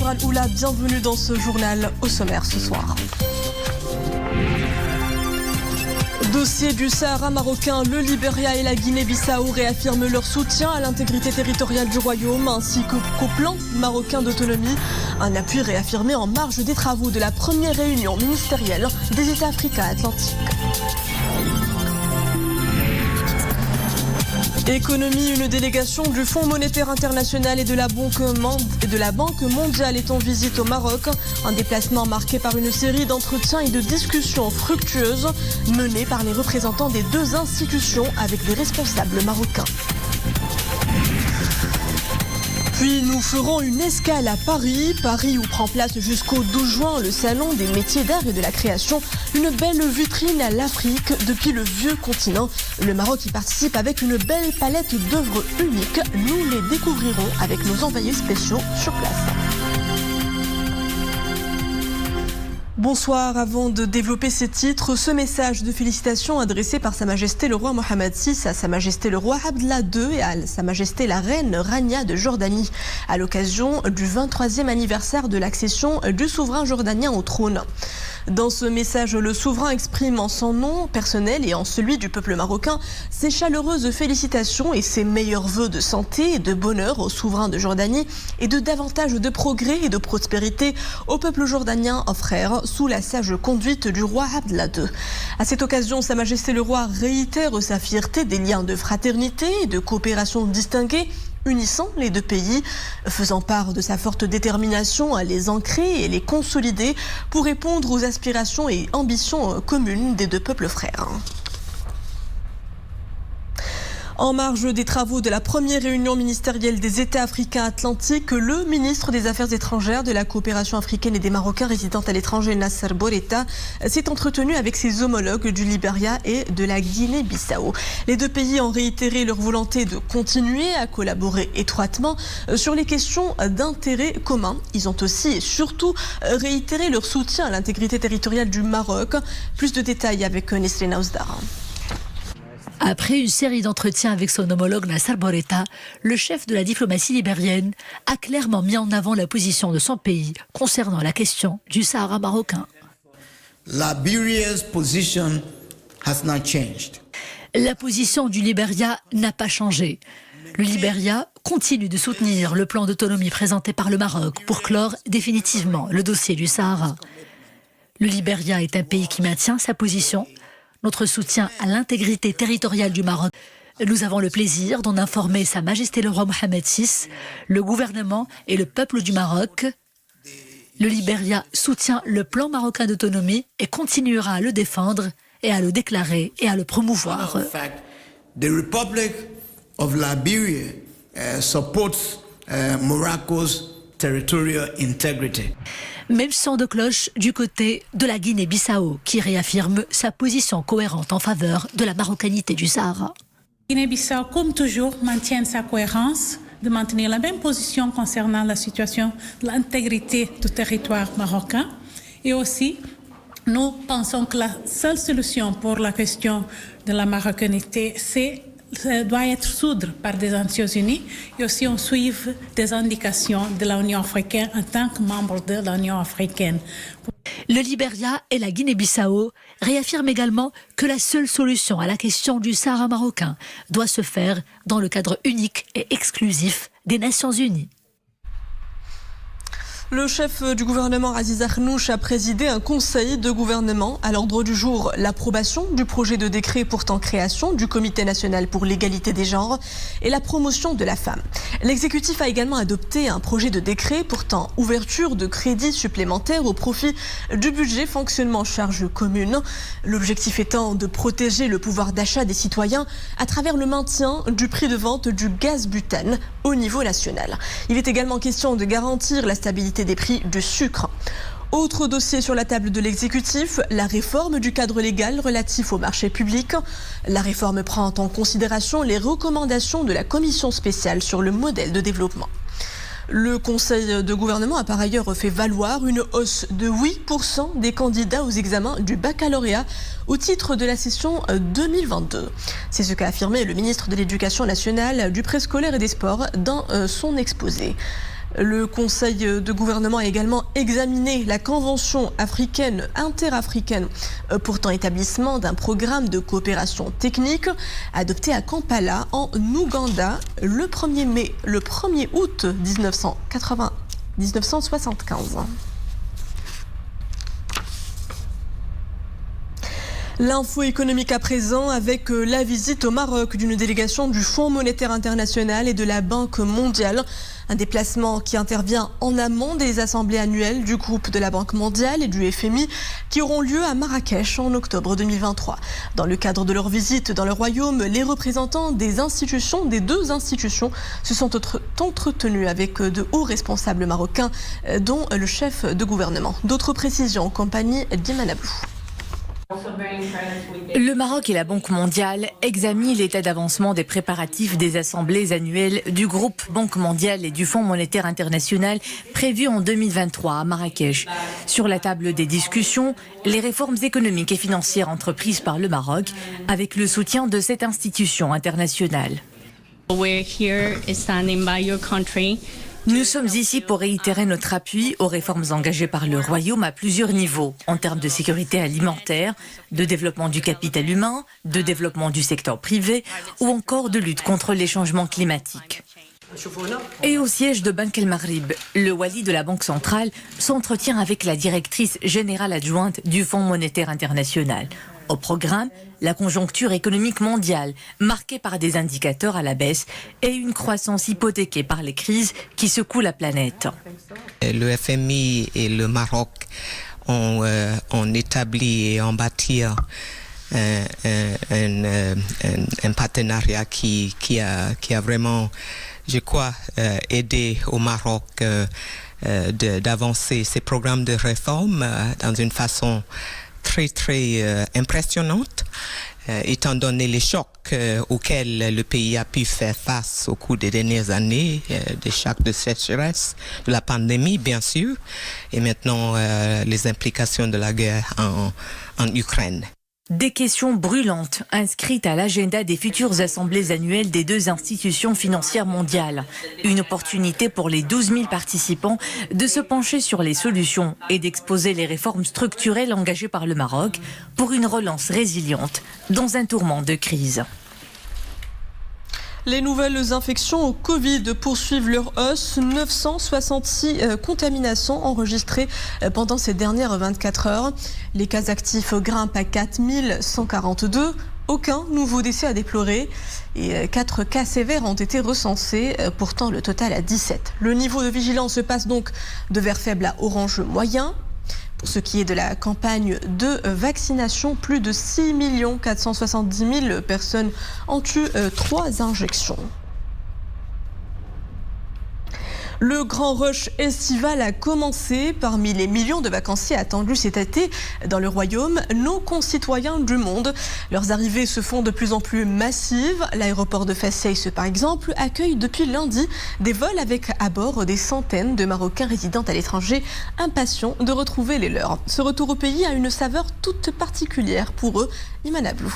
Nadra Al-Oula, bienvenue dans ce journal. Au sommaire ce soir. Dossier du Sahara marocain, le Libéria et la Guinée-Bissau réaffirment leur soutien à l'intégrité territoriale du royaume ainsi qu'au plan marocain d'autonomie. Un appui réaffirmé en marge des travaux de la première réunion ministérielle des États africains atlantiques. Économie, une délégation du Fonds monétaire international et de la Banque mondiale est en visite au Maroc. Un déplacement marqué par une série d'entretiens et de discussions fructueuses menées par les représentants des deux institutions avec des responsables marocains. Puis nous ferons une escale à Paris où prend place jusqu'au 12 juin le salon des métiers d'art et de la création. Une belle vitrine à l'Afrique depuis le vieux continent. Le Maroc y participe avec une belle palette d'œuvres uniques. Nous les découvrirons avec nos envoyés spéciaux sur place. Bonsoir, avant de développer ces titres, ce message de félicitations adressé par Sa Majesté le roi Mohammed VI à Sa Majesté le roi Abdallah II et à Sa Majesté la reine Rania de Jordanie à l'occasion du 23e anniversaire de l'accession du souverain jordanien au trône. Dans ce message, le souverain exprime en son nom personnel et en celui du peuple marocain ses chaleureuses félicitations et ses meilleurs vœux de santé et de bonheur au souverain de Jordanie et de davantage de progrès et de prospérité au peuple jordanien frère sous la sage conduite du roi Abdallah II. À cette occasion, Sa Majesté le roi réitère sa fierté des liens de fraternité et de coopération distingués unissant les deux pays, faisant part de sa forte détermination à les ancrer et les consolider pour répondre aux aspirations et ambitions communes des deux peuples frères. En marge des travaux de la première réunion ministérielle des États africains atlantiques, le ministre des Affaires étrangères, de la coopération africaine et des Marocains résidant à l'étranger, Nasser Bourita, s'est entretenu avec ses homologues du Libéria et de la Guinée-Bissau. Les deux pays ont réitéré leur volonté de continuer à collaborer étroitement sur les questions d'intérêt commun. Ils ont aussi et surtout réitéré leur soutien à l'intégrité territoriale du Maroc. Plus de détails avec Nesrina Ozdar. Après une série d'entretiens avec son homologue Nasser Bourita, le chef de la diplomatie libérienne a clairement mis en avant la position de son pays concernant la question du Sahara marocain. Liberia's position has not changed. La position du Libéria n'a pas changé. Le Libéria continue de soutenir le plan d'autonomie présenté par le Maroc pour clore définitivement le dossier du Sahara. Le Libéria est un pays qui maintient sa position. Notre soutien à l'intégrité territoriale du Maroc. Nous avons le plaisir d'en informer Sa Majesté le roi Mohammed VI, le gouvernement et le peuple du Maroc. Le Libéria soutient le plan marocain d'autonomie et continuera à le défendre et à le déclarer et à le promouvoir. The Republic of Liberia supports Morocco's territorial integrity. Même son de cloche du côté de la Guinée-Bissau, qui réaffirme sa position cohérente en faveur de la marocanité du Sahara. Guinée-Bissau, comme toujours, maintient sa cohérence de maintenir la même position concernant la situation de l'intégrité du territoire marocain. Et aussi, nous pensons que la seule solution pour la question de la marocanité, doit être soudre par des Nations Unies et aussi on suive des indications de l'Union africaine en tant que membre de l'Union africaine. Le Libéria et la Guinée-Bissau réaffirment également que la seule solution à la question du Sahara marocain doit se faire dans le cadre unique et exclusif des Nations Unies. Le chef du gouvernement Aziz Akhnouch a présidé un conseil de gouvernement. À l'ordre du jour, l'approbation du projet de décret portant création du Comité national pour l'égalité des genres et la promotion de la femme. L'exécutif a également adopté un projet de décret portant ouverture de crédits supplémentaires au profit du budget fonctionnement charges communes. L'objectif étant de protéger le pouvoir d'achat des citoyens à travers le maintien du prix de vente du gaz butane au niveau national. Il est également question de garantir la stabilité des prix du sucre. Autre dossier sur la table de l'exécutif, la réforme du cadre légal relatif au marché public. La réforme prend en considération les recommandations de la commission spéciale sur le modèle de développement. Le Conseil de gouvernement a par ailleurs fait valoir une hausse de 8% des candidats aux examens du baccalauréat au titre de la session 2022. C'est ce qu'a affirmé le ministre de l'Éducation nationale, du préscolaire et des Sports dans son exposé. Le Conseil de gouvernement a également examiné la Convention interafricaine pour établissement d'un programme de coopération technique adopté à Kampala en Ouganda le 1er août 1975. L'info économique à présent avec la visite au Maroc d'une délégation du Fonds monétaire international et de la Banque mondiale. Un déplacement qui intervient en amont des assemblées annuelles du groupe de la Banque mondiale et du FMI qui auront lieu à Marrakech en octobre 2023. Dans le cadre de leur visite dans le royaume, les représentants des deux institutions se sont entretenus avec de hauts responsables marocains, dont le chef de gouvernement. D'autres précisions en compagnie d'Iman Ablou. Le Maroc et la Banque mondiale examinent l'état d'avancement des préparatifs des assemblées annuelles du groupe Banque mondiale et du Fonds monétaire international prévues en 2023 à Marrakech. Sur la table des discussions, les réformes économiques et financières entreprises par le Maroc avec le soutien de cette institution internationale. Nous sommes ici pour réitérer notre appui aux réformes engagées par le Royaume à plusieurs niveaux, en termes de sécurité alimentaire, de développement du capital humain, de développement du secteur privé ou encore de lutte contre les changements climatiques. Et au siège de Banque El Maghrib, le wali de la Banque centrale s'entretient avec la directrice générale adjointe du Fonds monétaire international. Au programme, la conjoncture économique mondiale, marquée par des indicateurs à la baisse et une croissance hypothéquée par les crises qui secouent la planète. Le FMI et le Maroc ont établi et ont bâti un partenariat qui a vraiment, je crois, aidé au Maroc d'avancer ses programmes de réforme dans une façon très impressionnante, étant donné les chocs auxquels le pays a pu faire face au cours des dernières années, des chocs de sécheresse, de la pandémie bien sûr, et maintenant les implications de la guerre en Ukraine. Des questions brûlantes inscrites à l'agenda des futures assemblées annuelles des deux institutions financières mondiales. Une opportunité pour les 12 000 participants de se pencher sur les solutions et d'exposer les réformes structurelles engagées par le Maroc pour une relance résiliente dans un tourment de crise. Les nouvelles infections au Covid poursuivent leur hausse. 966 contaminations enregistrées pendant ces dernières 24 heures. Les cas actifs grimpent à 4142. Aucun nouveau décès à déplorer et 4 cas sévères ont été recensés, portant le total à 17. Le niveau de vigilance passe donc de vert faible à orange moyen. Pour ce qui est de la campagne de vaccination, plus de 6 470 000 personnes ont eu 3 injections. Le grand rush estival a commencé. Parmi les millions de vacanciers attendus cet été dans le Royaume, nos concitoyens du monde. Leurs arrivées se font de plus en plus massives. L'aéroport de Fès-Saïs, par exemple, accueille depuis lundi des vols avec à bord des centaines de Marocains résidant à l'étranger, impatients de retrouver les leurs. Ce retour au pays a une saveur toute particulière pour eux. Iman Ablou.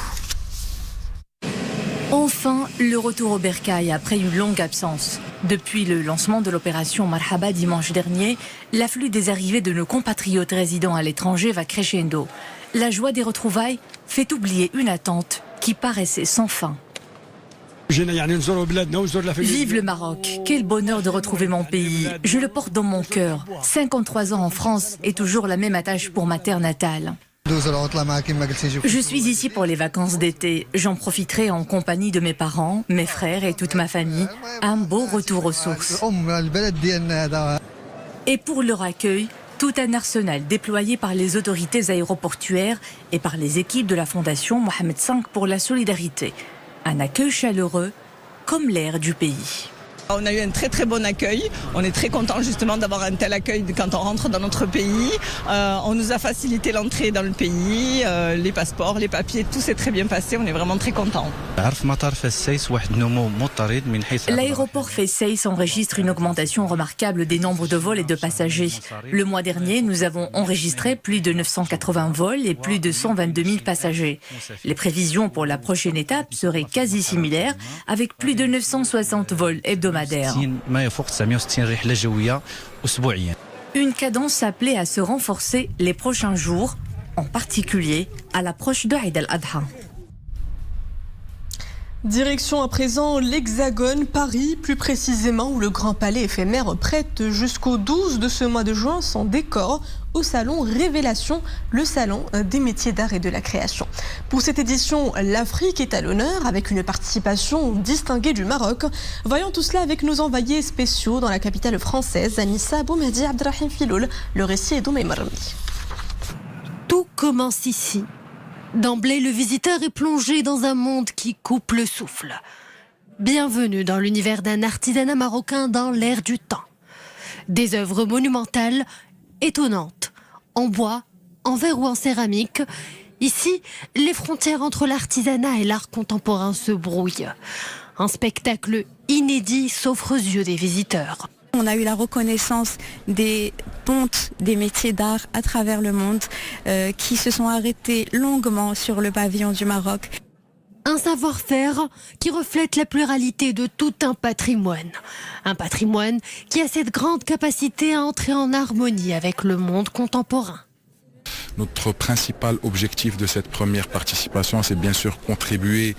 Enfin, le retour au bercail après une longue absence. Depuis le lancement de l'opération Marhaba dimanche dernier, l'afflux des arrivées de nos compatriotes résidant à l'étranger va crescendo. La joie des retrouvailles fait oublier une attente qui paraissait sans fin. Vive le Maroc, quel bonheur de retrouver mon pays. Je le porte dans mon cœur. 53 ans en France et toujours la même attache pour ma terre natale. Je suis ici pour les vacances d'été. J'en profiterai en compagnie de mes parents, mes frères et toute ma famille. Un beau retour aux sources. Et pour leur accueil, tout un arsenal déployé par les autorités aéroportuaires et par les équipes de la Fondation Mohamed V pour la solidarité. Un accueil chaleureux, comme l'air du pays. On a eu un très bon accueil. On est très content justement d'avoir un tel accueil quand on rentre dans notre pays. On nous a facilité l'entrée dans le pays, les passeports, les papiers, tout s'est très bien passé. On est vraiment très contents. L'aéroport Fès-Saïs enregistre une augmentation remarquable des nombres de vols et de passagers. Le mois dernier, nous avons enregistré plus de 980 vols et plus de 122 000 passagers. Les prévisions pour la prochaine étape seraient quasi similaires, avec plus de 960 vols hebdomadaires hebdomadaire. Une cadence appelée à se renforcer les prochains jours, en particulier à l'approche de Eid al-Adha. Direction à présent l'Hexagone, Paris, plus précisément, où le Grand Palais éphémère prête jusqu'au 12 de ce mois de juin son décor au salon Révélation, le salon des métiers d'art et de la création. Pour cette édition, l'Afrique est à l'honneur avec une participation distinguée du Maroc. Voyons tout cela avec nos envoyés spéciaux dans la capitale française, Anissa Boumehdi Abdrahim Filoul. Le récit est d'Oumé Marmi. Tout commence ici. D'emblée, le visiteur est plongé dans un monde qui coupe le souffle. Bienvenue dans l'univers d'un artisanat marocain dans l'air du temps. Des œuvres monumentales, étonnantes, en bois, en verre ou en céramique. Ici, les frontières entre l'artisanat et l'art contemporain se brouillent. Un spectacle inédit s'offre aux yeux des visiteurs. On a eu la reconnaissance des pontes des métiers d'art à travers le monde qui se sont arrêtés longuement sur le pavillon du Maroc. Un savoir-faire qui reflète la pluralité de tout un patrimoine. Un patrimoine qui a cette grande capacité à entrer en harmonie avec le monde contemporain. Notre principal objectif de cette première participation, c'est bien sûr contribuer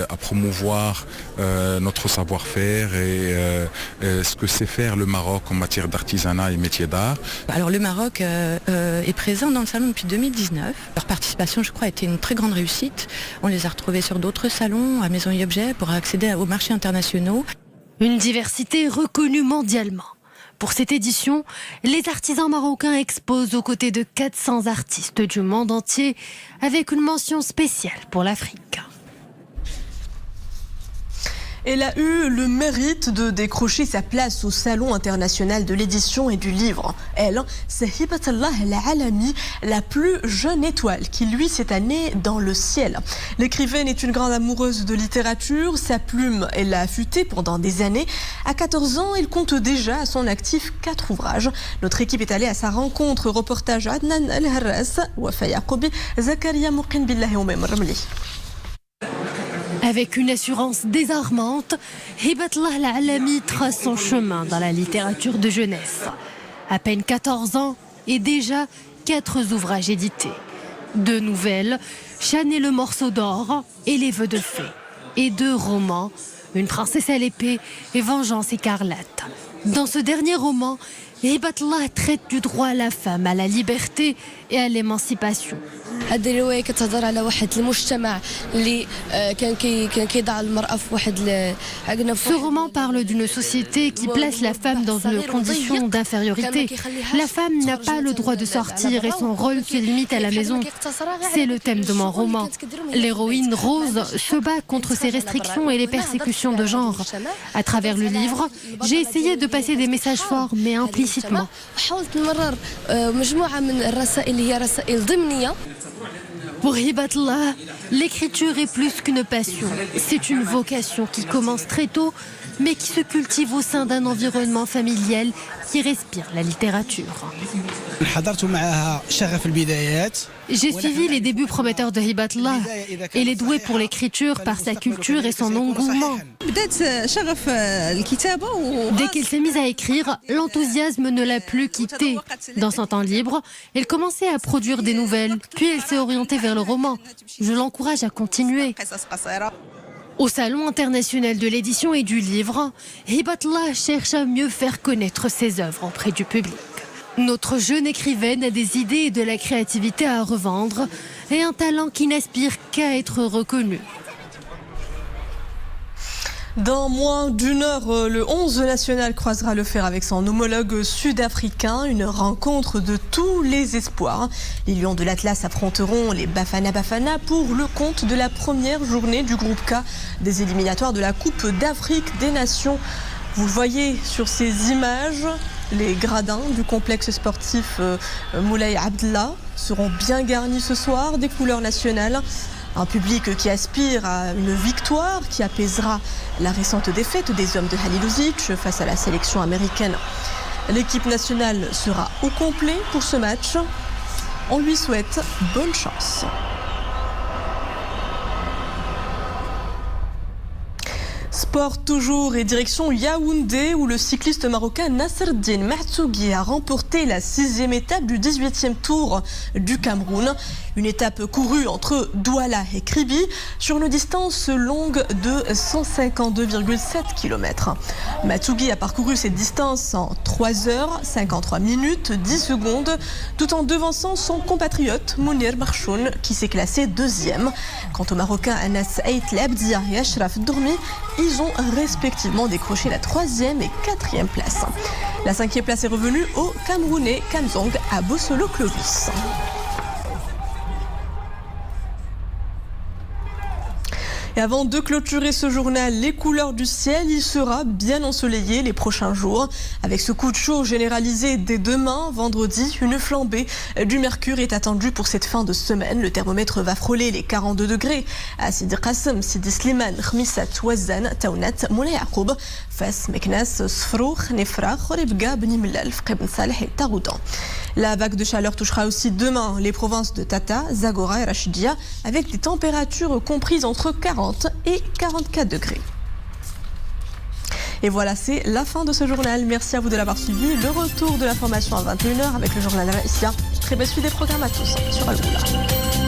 à promouvoir notre savoir-faire et ce que sait faire le Maroc en matière d'artisanat et métiers d'art. Alors le Maroc est présent dans le salon depuis 2019. Leur participation, je crois, a été une très grande réussite. On les a retrouvés sur d'autres salons, à Maison et Objets, pour accéder aux marchés internationaux. Une diversité reconnue mondialement. Pour cette édition, les artisans marocains exposent aux côtés de 400 artistes du monde entier, avec une mention spéciale pour l'Afrique. Elle a eu le mérite de décrocher sa place au Salon international de l'édition et du livre. Elle, c'est Hibatallah El-Alami, la plus jeune étoile qui luit cette année dans le ciel. L'écrivaine est une grande amoureuse de littérature. Sa plume, elle l'a affûtée pendant des années. À 14 ans, elle compte déjà à son actif 4 ouvrages. Notre équipe est allée à sa rencontre. Reportage Adnan El-Harras, Wafa Yaqoubi, Zakaria Mouqin Billahi Oumem Ramli. Avec une assurance désarmante, Hibatallah El-Alami trace son chemin dans la littérature de jeunesse. À peine 14 ans et déjà 4 ouvrages édités. 2 nouvelles, Chan et le morceau d'or et Les vœux de fée. Et 2 romans, Une princesse à l'épée et Vengeance écarlate. Dans ce dernier roman, Hibatallah traite du droit à la femme, à la liberté et à l'émancipation. Ce roman parle d'une société qui place la femme dans une condition d'infériorité. La femme n'a pas le droit de sortir et son rôle se limite à la maison. C'est le thème de mon roman. L'héroïne Rose se bat contre ces restrictions et les persécutions de genre. À travers le livre, j'ai essayé de passer des messages forts mais implicitement. Pour Hibatallah, l'écriture est plus qu'une passion. C'est une vocation qui commence très tôt, mais qui se cultive au sein d'un environnement familial qui respire la littérature. J'ai suivi les débuts prometteurs de Hibatallah. Elle est douée pour l'écriture par sa culture et son engouement. Dès qu'elle s'est mise à écrire, l'enthousiasme ne l'a plus quittée. Dans son temps libre, elle commençait à produire des nouvelles, puis elle s'est orientée vers le roman. Je l'encourage à continuer. Au Salon international de l'édition et du livre, Hibatallah cherche à mieux faire connaître ses œuvres auprès du public. Notre jeune écrivaine a des idées et de la créativité à revendre et un talent qui n'aspire qu'à être reconnu. Dans moins d'une heure, le 11 national croisera le fer avec son homologue sud-africain. Une rencontre de tous les espoirs. Les Lions de l'Atlas affronteront les Bafana Bafana pour le compte de la première journée du groupe K des éliminatoires de la Coupe d'Afrique des Nations. Vous le voyez sur ces images, les gradins du complexe sportif Moulay Abdallah seront bien garnis ce soir, des couleurs nationales. Un public qui aspire à une victoire qui apaisera la récente défaite des hommes de Halilouzic face à la sélection américaine. L'équipe nationale sera au complet pour ce match. On lui souhaite bonne chance. Sport toujours et direction Yaoundé où le cycliste marocain Nasreddine Mahtougui a remporté la 6e étape du 18e tour du Cameroun. Une étape courue entre Douala et Kribi sur une distance longue de 152,7 km. Mahtougui a parcouru cette distance en 3 heures, 53 minutes, 10 secondes, tout en devançant son compatriote Mounir Marchoun qui s'est classé 2e. Quant aux Marocains Anas Ait Labdia et Ashraf Dourmi, ils ont respectivement décroché la 3e et 4e place. La 5e place est revenue au Camerounais Kamzong à Bossolo Clovis. Et avant de clôturer ce journal, les couleurs du ciel, il sera bien ensoleillé les prochains jours. Avec ce coup de chaud généralisé dès demain, vendredi, une flambée du mercure est attendue pour cette fin de semaine. Le thermomètre va frôler les 42 degrés à Sidi Qassem, Sidi Slimane, Khmissat, Ouazzane, Taounat, Moulay Yacoub, Fès, Meknes, Sfrouk, Nefra, Khoribga, Beni Mellal, Fqeb Saleh et Taroudan. La vague de chaleur touchera aussi demain les provinces de Tata, Zagora et Rachidia avec des températures comprises entre 40 et 44 degrés. Et voilà, c'est la fin de ce journal. Merci à vous de l'avoir suivi. Le retour de l'information à 21h avec le journal Raïsia. Très belle suite des programmes à tous sur Al-Oula.